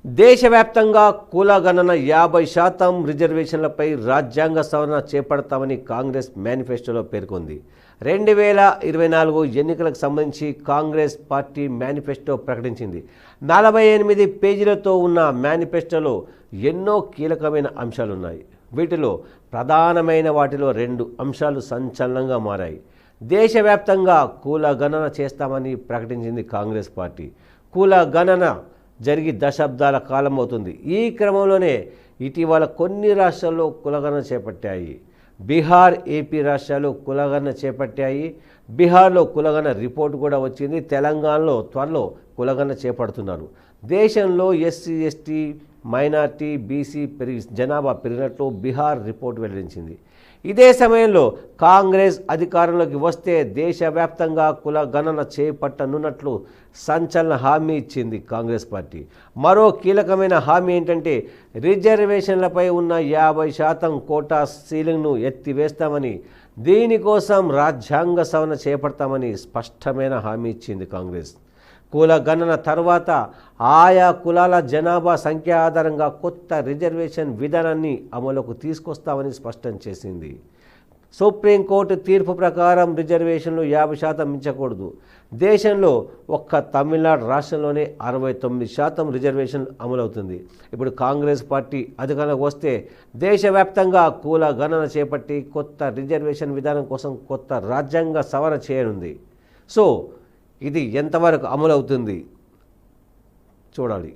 దేశవ్యాప్తంగా కులగణన 50% రిజర్వేషన్లపై రాజ్యాంగ సవరణ చేపడతామని కాంగ్రెస్ మేనిఫెస్టోలో పేర్కొంది. 2024 ఎన్నికలకు సంబంధించి కాంగ్రెస్ పార్టీ మేనిఫెస్టో ప్రకటించింది. 48 పేజీలతో ఉన్న మేనిఫెస్టోలో ఎన్నో కీలకమైన అంశాలున్నాయి. వీటిలో ప్రధానమైన వాటిలో 2 అంశాలు సంచలనంగా మారాయి. దేశవ్యాప్తంగా కులగణన చేస్తామని ప్రకటించింది కాంగ్రెస్ పార్టీ. కులగణన జరిగి దశాబ్దాల కాలం అవుతుంది. ఈ క్రమంలోనే ఇటీవల కొన్ని రాష్ట్రాల్లో కులగణన చేపట్టాయి. బీహార్, ఏపీ రాష్ట్రాలు కులగణన చేపట్టాయి. బీహార్లో కులగణన రిపోర్టు కూడా వచ్చింది. తెలంగాణలో త్వరలో కులగణన చేపడుతున్నారు. దేశంలో ఎస్సీ, ఎస్టీ, మైనార్టీ, బీసీ జనాభా పెరిగినట్లు బీహార్ రిపోర్టు వెల్లడించింది. ఇదే సమయంలో కాంగ్రెస్ అధికారంలోకి వస్తే దేశవ్యాప్తంగా కులగణన చేపట్టనున్నట్లు సంచలన హామీ ఇచ్చింది కాంగ్రెస్ పార్టీ. మరో కీలకమైన హామీ ఏంటంటే రిజర్వేషన్లపై ఉన్న 50% కోటా సీలింగ్ను ఎత్తివేస్తామని, దీనికోసం రాజ్యాంగ సవరణ చేపడతామని స్పష్టమైన హామీ ఇచ్చింది కాంగ్రెస్. కులగణన తర్వాత ఆయా కులాల జనాభా సంఖ్య ఆధారంగా కొత్త రిజర్వేషన్ విధానాన్ని అమలుకు తీసుకొస్తామని స్పష్టం చేసింది. సుప్రీంకోర్టు తీర్పు ప్రకారం రిజర్వేషన్లు 50% మించకూడదు. దేశంలో ఒక్క తమిళనాడు రాష్ట్రంలోనే 69% రిజర్వేషన్ అమలవుతుంది. ఇప్పుడు కాంగ్రెస్ పార్టీ అధికారంలోకి వస్తే దేశవ్యాప్తంగా కులగణన చేపట్టి కొత్త రిజర్వేషన్ విధానం కోసం కొత్త రాజ్యాంగ సవరణ చేయనుంది. సో ఇది ఎంతవరకు అమలవుతుంది చూడాలి.